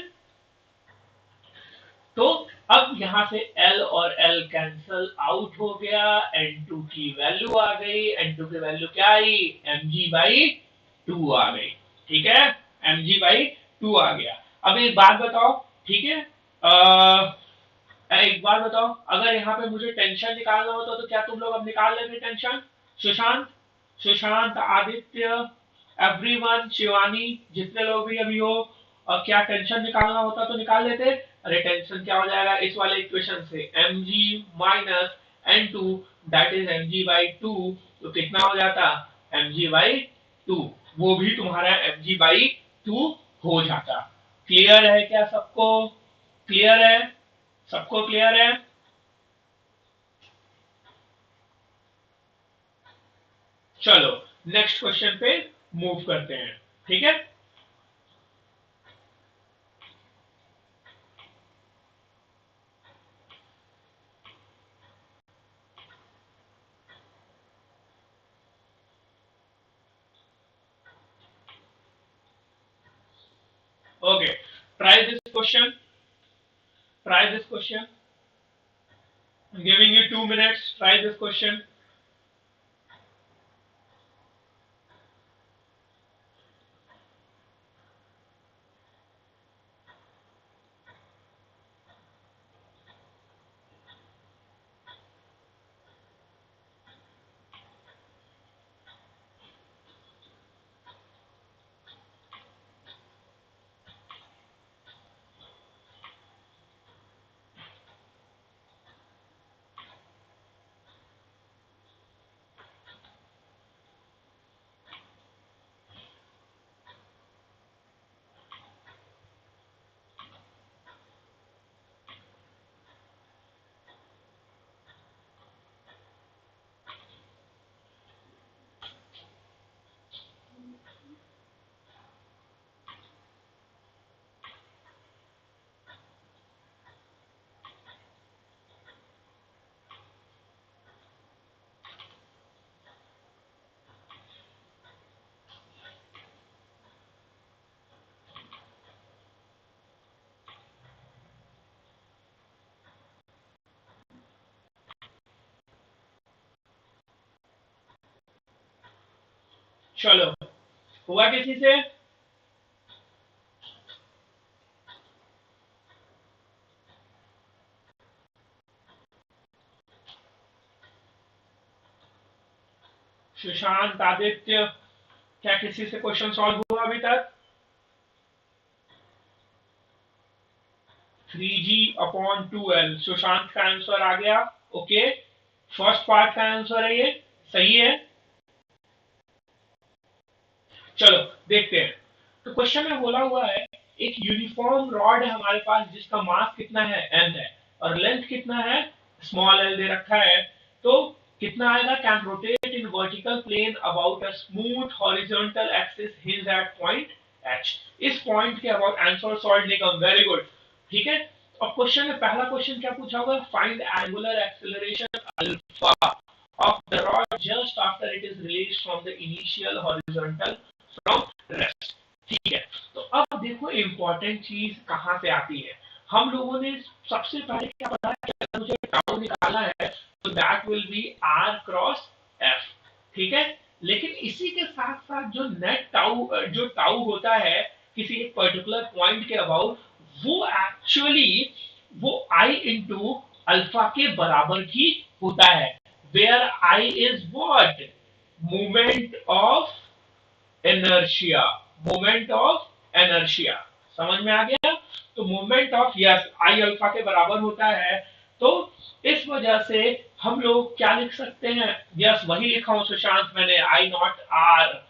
तो अब यहां से L और L कैंसल आउट हो गया, N2 की वैल्यू आ गई, N2 की वैल्यू क्या आई, mg by 2 आ गई, ठीक है, mg by 2 आ गया। अब एक बात बताओ, ठीक है, एक बात बताओ, अगर यहाँ पे मुझे टेंशन निकालना होता तो क्या तुम लोग अब निकाल लेते टेंशन, सुशांत, सुशांत, आदित्य, एवरीवन, शिवानी, जितने लोग भी अभी हो, और क्या टेंशन निकालना होता तो निकाल लेते। अरे टेंशन क्या हो जाएगा इस वाले इक्वेशन से, mg minus n2 that is mg by 2, तो कितना हो जाता, mg by 2, वो भी तुम्हारा mg by 2 हो जाता, क्लियर है क्या सबको? क्लियर है? सबको क्लियर है? चलो नेक्स्ट क्वेश्चन पे मूव करते हैं, ठीक है। Okay, try this question, try this question, giving you 2 minutes, try this question. चलो, हुआ किसी से? सुशांत, आदित्य, क्या किसी से क्वेश्चन सॉल्व हुआ अभी तक? 3g/2l, सुशांत का आंसर आ गया। ओके, फर्स्ट पार्ट का आंसर है ये, सही है। चलो देखते हैं। तो क्वेश्चन में बोला हुआ है एक यूनिफॉर्म रॉड है हमारे पास जिसका मास कितना है, m है, और लेंथ कितना है, स्मॉल l दे रखा है। तो कितना आएगा? Can rotate in vertical plane about a smooth horizontal axis hinge at point h। इस पॉइंट के about answer solve Nikam, very good, ठीक है। अब क्वेश्चन में पहला क्वेश्चन क्या पूछा होगा? Find angular acceleration alpha of the rod just after it is released from the initial horizontal from rest, ठीक है। तो अब देखो इंपॉर्टेंट चीज कहां से आती है। हम लोगों ने सबसे पहले क्या बताया कि अगर मुझे टाउ निकालना है तो that will be r cross F, ठीक है। लेकिन इसी के साथ साथ जो नेट टाउ, जो टाउ होता है किसी एक पर्टिकुलर पॉइंट के अबाउट, वो एक्चुअली वो आई इंटू अल्फा के बराबर ही होता है। Where I is what? Moment of inertia, moment of inertia, समझ में आ गया? तो moment of, yes, I alpha के बराबर होता है। तो इस वजह से हम लोग क्या लिख सकते हैं? यस, वही लिखा हूं सुशांत मैंने, I naught R,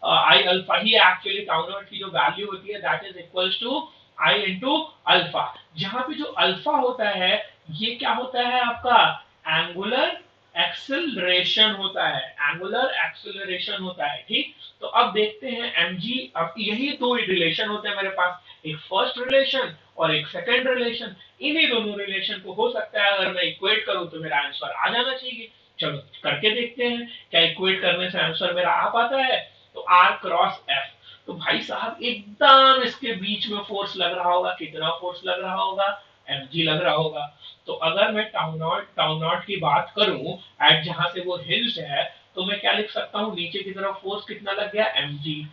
I alpha ही एक्चुअली टाउ नॉट की जो वैल्यू होती है that is equals to I into alpha. जहां पे जो अल्फा होता है ये क्या होता है आपका? एंगुलर एक्सेलरेशन होता है, एंगुलर एक्सेलरेशन होता है, ठीक। तो अब देखते हैं mg, अब यही दो रिलेशन होते हैं मेरे पास, एक फर्स्ट रिलेशन और एक सेकंड रिलेशन। इन्हीं दोनों रिलेशन को हो सकता है अगर मैं इक्वेट करूं तो मेरा आंसर आ जाना चाहिए। चलो करके देखते हैं, क्या इक्वेट करने से आंसर मेरा आ पाता है? तो आर क्रॉस एफ, तो भाई साहब एकदम इसके बीच में फोर्स लग रहा होगा, कितना फोर्स लग रहा होगा? mg लग रहा होगा। तो अगर मैं टाउ नॉट की बात करूं एट जहां से वो हिल्स है, तो मैं क्या लिख सकता हूं? नीचे की तरफ फोर्स कितना लग गया? mg,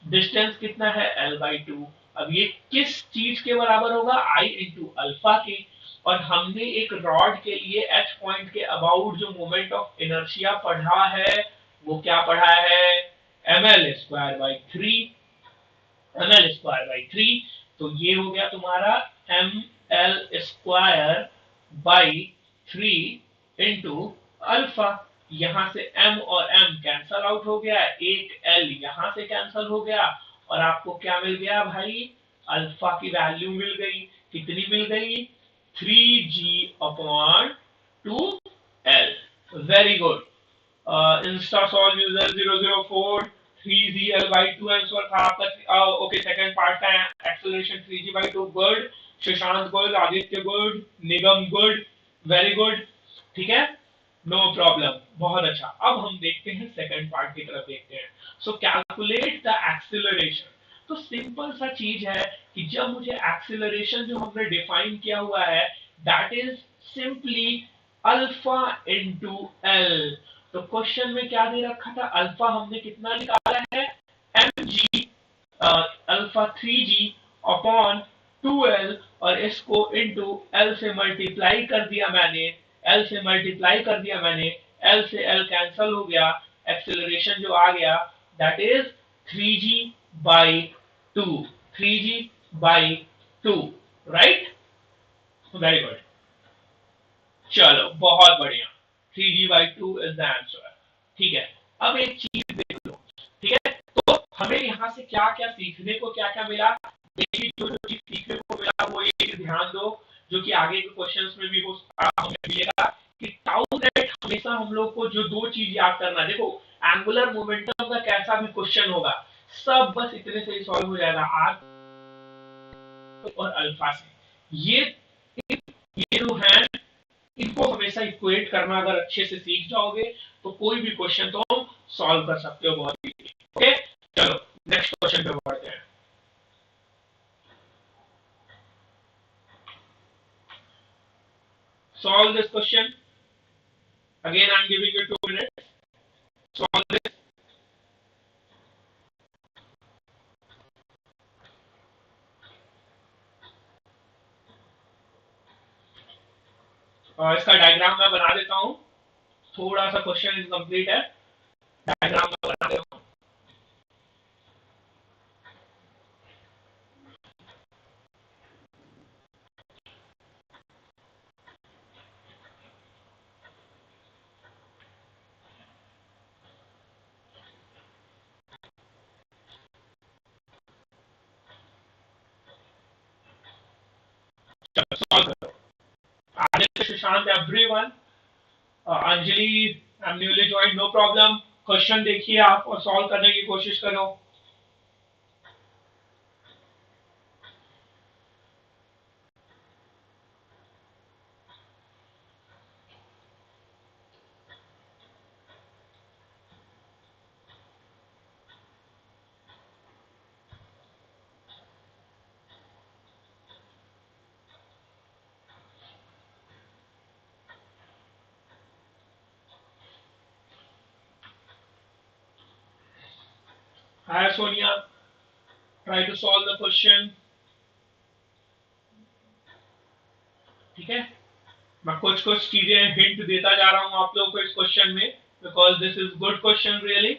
डिस्टेंस कितना है? l/2। अब ये किस चीज के बराबर होगा? आई इंटू अल्फा की। और हमने एक रॉड के लिए एच पॉइंट के अबाउट जो मोमेंट ऑफ इनर्शिया पढ़ा है वो क्या पढ़ा है? ml²/3, ml²/3। तो ये हो गया तुम्हारा ml²/3 इंटू अल्फा। यहां से m और m कैंसल आउट हो गया, एक l यहां से कैंसल हो गया, और आपको क्या मिल गया भाई? अल्फा की वैल्यू मिल गई, कितनी मिल गई, 3g/2l। Very good. Insta solve user 004 3gl/2 answer था आपका। ओके, सेकंड पार्ट का acceleration 3g/2। Good. Shashank good, Aditya good, Nigam good, very good. ठीक है, नो प्रॉब्लम, बहुत अच्छा। अब हम देखते हैं सेकंड पार्ट की तरफ देखते हैं। सो कैलकुलेट द एक्सेलरेशन। तो सिंपल सा चीज है कि जब मुझे एक्सेलरेशन जो हमने डिफाइन किया हुआ है, that is simply alpha into L. तो क्वेश्चन में क्या दे रखा था, अल्फा हमने कितना निकाला है, M G, alpha 3g upon 2l, और इसको इंटू एल से मल्टीप्लाई कर दिया मैंने, एल से मल्टीप्लाई कर दिया मैंने, एल से एल कैंसल हो गया, एक्सेलरेशन जो आ गया that is 3g/2, 3g/2, right. Very good, चलो बहुत बढ़िया, 3g/2 इज द आंसर। ठीक है, अब एक चीज देख लो। ठीक है, तो हमें यहाँ से क्या क्या सीखने को, क्या क्या मिला। देखिए, जो जो चीज सीखने को मिला वो एक ध्यान दो, जो कि आगे के क्वेश्चंस में भी हो हमें मिलेगा, कि टाउ नेट हमेशा हम लोग को जो दो चीज याद करना। देखो, एंगुलर मोमेंटम का कैसा भी क्वेश्चन होगा, सब बस इतने से ही सॉल्व हो जाएगा, आर और अल्फा से। ये जो है, इनको हमेशा इक्वेट करना अगर अच्छे से सीख जाओगे तो कोई भी क्वेश्चन तो हम सॉल्व कर सकते हो बहुत इजीली। ओके, चलो नेक्स्ट क्वेश्चन पे बढ़ते हैं। Solve this question. Again, I'm giving you 2 minutes. Solve this. इसका डायग्राम मैं बना देता हूँ, थोड़ा सा क्वेश्चन इनकम्प्लीट है, डायग्राम मैं बना देता हूँ। चलो सॉल्व करो। Aditya, Sushant, everyone, Anjali, I am newly join, no problem. Question देखिए आप और सॉल्व करने की कोशिश करो। Hi Sonia, try to solve the question. ठीक है, मैं कुछ कुछ चीजें हिंट देता जा रहा हूँ आप लोगों को इस क्वेश्चन में, because this is good question really.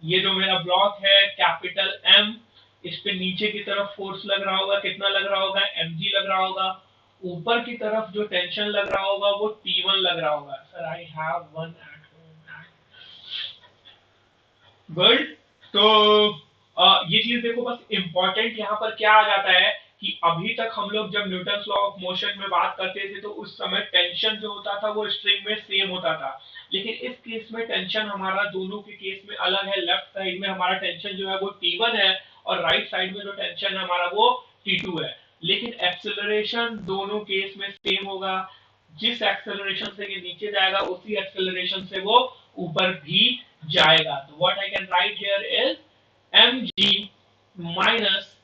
ये जो मेरा ब्लॉक है कैपिटल एम, इस पे नीचे की तरफ फोर्स लग रहा होगा, कितना लग रहा होगा, mg लग रहा होगा। ऊपर की तरफ जो टेंशन लग रहा होगा वो T1 लग रहा होगा। Sir I have one at home. Good. तो ये चीज देखो, बस इंपॉर्टेंट यहाँ पर क्या आ जाता है कि अभी तक हम लोग जब न्यूटन लॉ ऑफ मोशन में बात करते थे तो उस समय टेंशन जो होता था वो स्ट्रिंग में सेम होता था। लेकिन इस केस में टेंशन हमारा दोनों के केस में अलग है। लेफ्ट साइड में हमारा टेंशन जो है वो T1 है, और राइट साइड में जो टेंशन है हमारा वो T2 है। लेकिन एक्सेलरेशन दोनों केस में सेम होगा। जिस एक्सेलरेशन से ये नीचे जाएगा उसी एक्सेलरेशन से वो ऊपर भी जाएगा। तो what I can write here is mg minus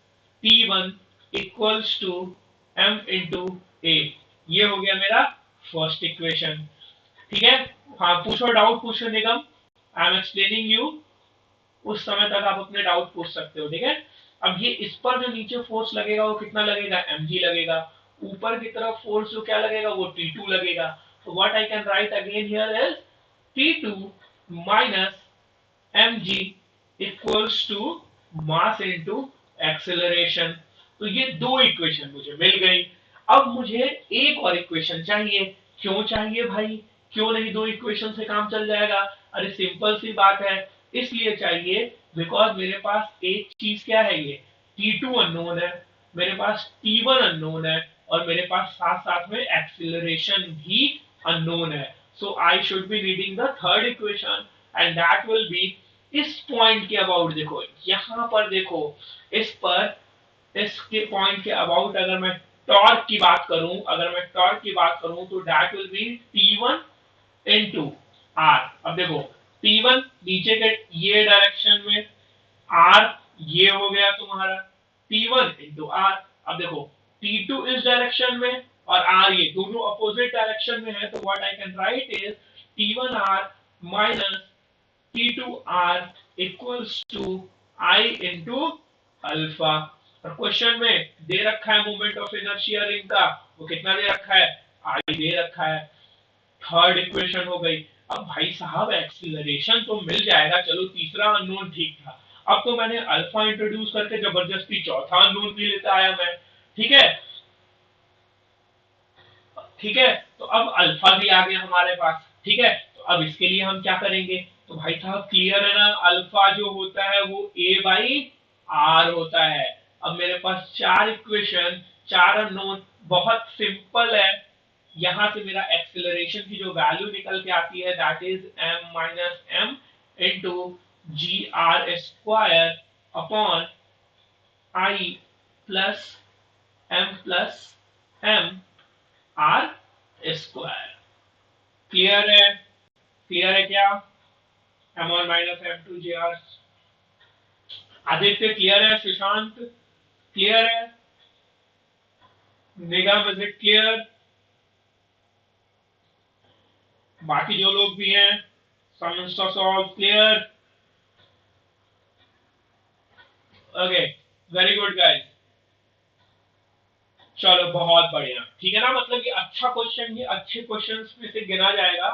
T1 equals to m into a। ये हो गया मेरा फर्स्ट इक्वेशन। ठीक है, हाँ पूछो, डाउट पूछो निगम, आई एम एक्सप्लेनिंग यू। उस समय तक आप अपने डाउट पूछ सकते हो। ठीक है, अब ये इस पर जो नीचे फोर्स लगेगा वो कितना लगेगा, mg लगेगा। ऊपर की तरफ फोर्स जो क्या लगेगा वो T2 लगेगा। तो what I can write again here is T2 minus mg equals to mass into acceleration. तो ये दो इक्वेशन मुझे मिल गई। अब मुझे एक और इक्वेशन चाहिए। क्यों चाहिए भाई, क्यों नहीं दो इक्वेशन से काम चल जाएगा। अरे सिंपल सी बात है, इसलिए चाहिए बिकॉज मेरे पास एक चीज क्या है, ये T2 अननोन है, मेरे पास T1 अननोन है और मेरे पास साथ साथ में एक्सीलरेशन भी अननोन है. So I should be reading the third equation and that will be इस पॉइंट के अबाउट. देखो यहां पर देखो, इस पर इसके पॉइंट के अबाउट अगर मैं टॉर्क की बात करूं तो that will be T1 into R. अब देखो T1 नीचे के ये डायरेक्शन में, आर ये हो गया तुम्हारा T1 इंटू आर. अब देखो T2 इस डायरेक्शन में और आर ये दोनों अपोजिट डायरेक्शन में है, तो what I can write is T1R minus T2R equals to I into alpha. और क्वेश्चन में दे रखा है मोमेंट ऑफ इनर्शिया रिंग का, वो कितना दे रखा है, आई दे रखा है. थर्ड इक्वेशन हो गई. अब भाई साहब एक्सीलरेशन तो मिल जाएगा, चलो तीसरा अननोन ठीक था. अब तो मैंने अल्फा इंट्रोड्यूस करके जबरदस्ती चौथा अननोन भी लेता आया मैं. ठीक है, ठीक है. तो अब अल्फा भी आ गया हमारे पास. ठीक है, तो अब इसके लिए हम क्या करेंगे, तो भाई साहब क्लियर है ना, अल्फा जो होता है वो ए बाई आर होता है. अब मेरे पास चार इक्वेशन, चार अननोन, बहुत सिंपल है. यहां से मेरा एक्सेलरेशन की जो वैल्यू निकल के आती है that is m minus M into G R square upon I plus M R square. Clear है, क्लियर है क्या, m1 minus M two G R. Aditya clear है, सुशांत क्लियर है, निगम इज इट क्लियर, बाकी जो लोग भी हैं solve clear. Okay, very good guys. चलो बहुत बढ़िया, ठीक है ना. मतलब ये अच्छा क्वेश्चन, ये अच्छे क्वेश्चंस में से गिना जाएगा.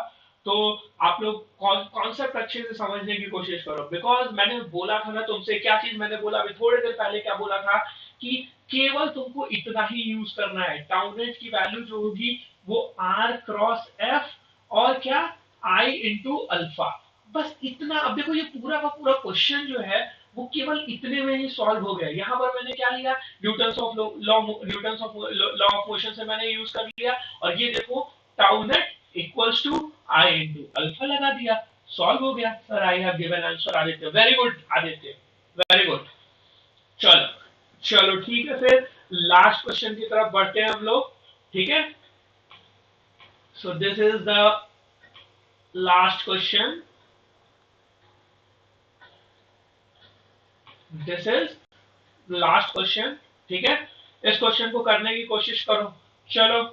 तो आप लोग कॉन्सेप्ट अच्छे से समझने की कोशिश करो. बिकॉज मैंने बोला था ना तुमसे, क्या चीज मैंने बोला अभी थोड़ी देर पहले, क्या बोला था कि केवल तुमको इतना ही यूज करना है. टाउनेज की वैल्यू जो होगी वो आर क्रॉस एफ और क्या आई इंटू अल्फा, बस इतना. अब देखो ये पूरा का पूरा क्वेश्चन जो है वो केवल इतने में ही सॉल्व हो गया. यहाँ पर मैंने क्या लिया, न्यूटन ऑफ मोशन से मैंने यूज कर लिया. और ये देखो tau net equals to I into alpha लगा दिया, सॉल्व हो गया. Sir I have given answer Aditya. Very good Aditya, very good. चलो चलो ठीक है, फिर लास्ट क्वेश्चन की तरफ बढ़ते हैं हम लोग. ठीक है, so this is the last question. This is last question. ठीक है, इस क्वेश्चन को करने की कोशिश करो. चलो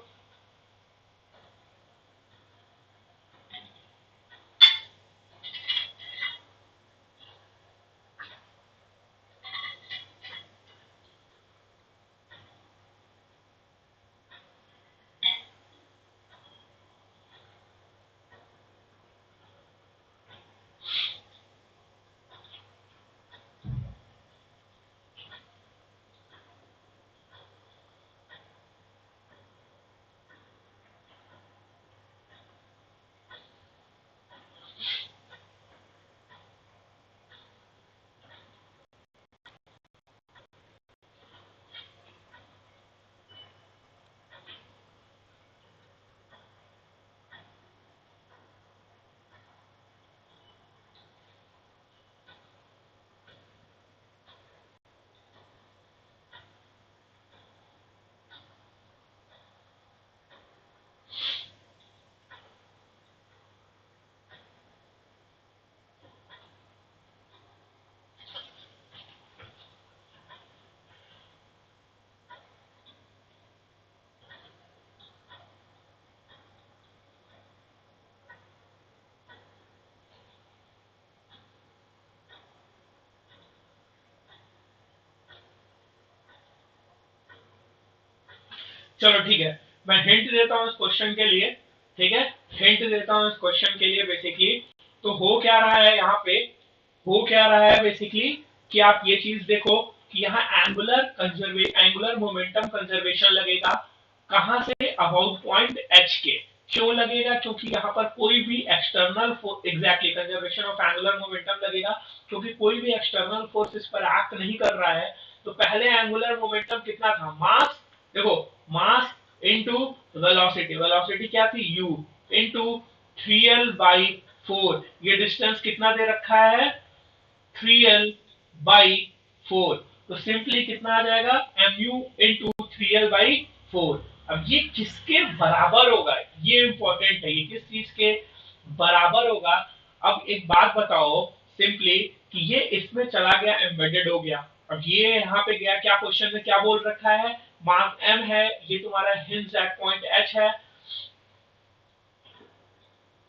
चलो ठीक है, मैं हिंट देता हूं इस क्वेश्चन के लिए. ठीक है, हिंट देता हूं इस क्वेश्चन के लिए. बेसिकली तो हो क्या रहा है यहाँ पे, हो क्या रहा है बेसिकली कि आप ये चीज देखो कि यहाँ एंगुलर मोमेंटम कंजर्वेशन लगेगा. कहां से, अबाउट पॉइंट एच के. क्यों लगेगा, क्योंकि यहाँ पर कोई भी external force, exactly conservation of angular momentum लगेगा क्योंकि कोई भी एक्सटर्नल फोर्स इस पर एक्ट नहीं कर रहा है. तो पहले एंगुलर मोमेंटम कितना था, मास, देखो मास इनटू वेलोसिटी, वेलोसिटी क्या थी u इनटू 3l/4, ये डिस्टेंस कितना दे रखा है 3l/4, तो सिंपली कितना आ जाएगा mu इंटू 3l/4। अब ये किसके बराबर होगा, ये इंपॉर्टेंट है, ये किस चीज के बराबर होगा। अब एक बात बताओ सिंपली कि ये इसमें चला गया, एम्बेडेड हो गया, अब ये यहाँ पे गया, क्या क्वेश्चन में क्या बोल रखा है, मास m है, ये तुम्हारा हिंज एट पॉइंट h है,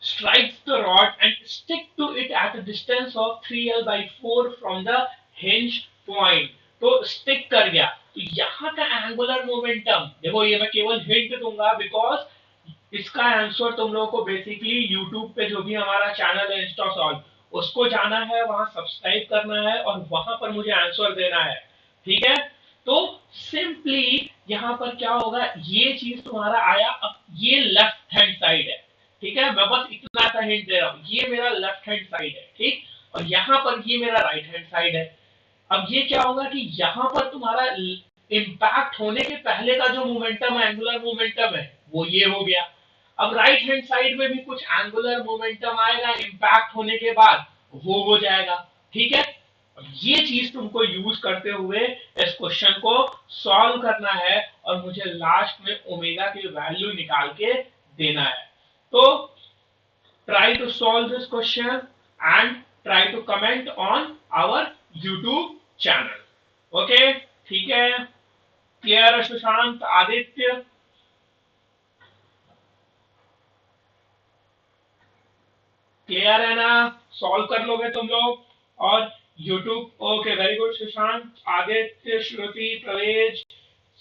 strikes the rod and stick to it at a distance of 3l/4 from the hinge point, तो स्टिक कर गया। तो यहाँ का एंगुलर मोमेंटम देखो, ये मैं केवल हिंट दूंगा बिकॉज इसका आंसर तुम लोगों को बेसिकली यूट्यूब पे जो भी हमारा चैनल है इंस्टा सॉल्व, उसको जाना है, वहां सब्सक्राइब करना है और वहां पर मुझे आंसर देना है, ठीक है। तो सिंपली यहाँ पर क्या होगा, ये चीज तुम्हारा आया, अब ये लेफ्ट हैंड साइड है, ठीक है, मैं बस इतना सा हिंट दे रहा हूँ, ये मेरा लेफ्ट हैंड साइड है, ठीक, और यहाँ पर ये मेरा राइट हैंड साइड है। अब ये क्या होगा कि यहाँ पर तुम्हारा इम्पैक्ट होने के पहले का जो मोमेंटम है, एंगुलर मोमेंटम है, वो ये हो गया। अब राइट हैंड साइड में भी कुछ एंगुलर मोमेंटम आएगा इम्पैक्ट होने के बाद, वो हो जाएगा, ठीक है। अब ये चीज तुमको यूज करते हुए इस क्वेश्चन को सॉल्व करना है और मुझे लास्ट में ओमेगा की वैल्यू निकाल के देना है। तो try to solve this question and try to comment on our YouTube channel. Okay, ठीक है, क्लियर है सुशांत, आदित्य, क्लियर है ना, सॉल्व कर लोगे तुम लोग। और YouTube, okay very good Sushant, Aditya, Shruti, Pravesh,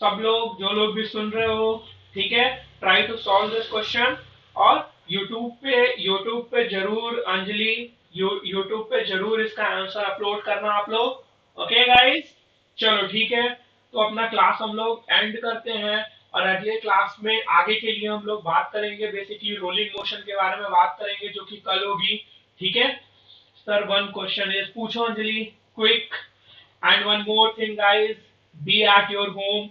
सब लोग जो लोग भी सुन रहे हो, ठीक है, try to solve this question. और यूट्यूब पे जरूर अंजलि, यूट्यूब पे जरूर इसका आंसर अपलोड करना आप लोग। ओके गाइस, चलो ठीक है, तो अपना क्लास हम लोग एंड करते हैं और अगले क्लास में आगे के लिए हम लोग बात करेंगे, बेसिकली रोलिंग मोशन के बारे में बात करेंगे, जो कि कल होगी, ठीक है। सर वन क्वेश्चन इज, पूछो Anjali, quick. And one more thing guys, be at your home,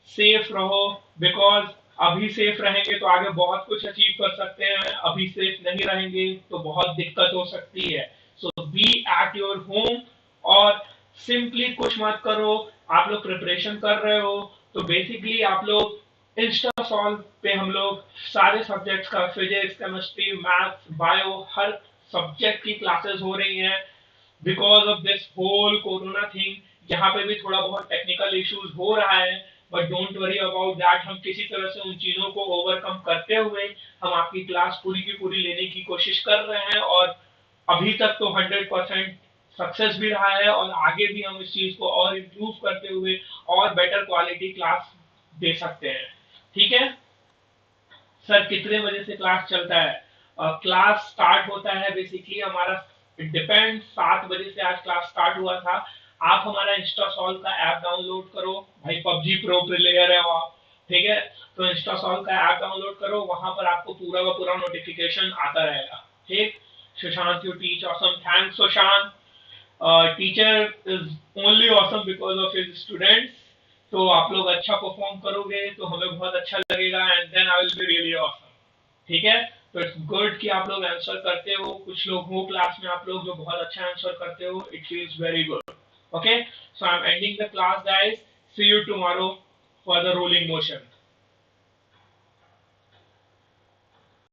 safe रहो, बिकॉज अभी सेफ रहेंगे तो आगे बहुत कुछ अचीव कर सकते हैं, अभी सेफ नहीं रहेंगे तो बहुत दिक्कत हो सकती है। सो बी एट योर होम और सिंपली कुछ मत करो, आप लोग प्रिपरेशन कर रहे हो तो बेसिकली आप लोग इंस्टा सॉल्व पे हम लोग सारे सब्जेक्ट्स का, फिजिक्स, केमिस्ट्री, मैथ्स, बायो, हर सब्जेक्ट की क्लासेस हो रही हैं। Because of this whole corona thing, यहाँ पे भी थोड़ा बहुत टेक्निकल इश्यूज हो रहा है, but don't worry about that, हम किसी तरह से उन चीजों को ओवरकम करते हुए हम आपकी क्लास पूरी की पूरी लेने की कोशिश कर रहे हैं और अभी तक तो 100% सक्सेस भी रहा है और आगे भी हम इस चीज को और इम्प्रूव करते हुए और बेटर क्वालिटी क्लास दे सकते हैं, ठीक है। सर कितने बजे से क्लास चलता है, क्लास स्टार्ट होता है बेसिकली हमारा, डिपेंड, 7 बजे से आज क्लास स्टार्ट हुआ था। आप हमारा इंस्टा सॉल्व का ऐप डाउनलोड करो, भाई पबजी प्रो प्लेयर है आप, ठीक है, तो इंस्टा सॉल्व का ऐप डाउनलोड करो, वहां पर आपको पूरा का पूरा नोटिफिकेशन आता रहेगा, ठीक। Sushant you teach awesome, thanks Sushant, teacher is only awesome because of his students, तो आप लोग अच्छा परफॉर्म करोगे तो हमें बहुत अच्छा लगेगा and then I will be really awesome, ठीक है। तो इट्स गुड कि आप लोग आंसर करते हो, कुछ लोग हो क्लास में आप लोग जो बहुत अच्छा आंसर करते हो, it feels very good. Okay, so I am ending the class guys, see you tomorrow for the rolling motion.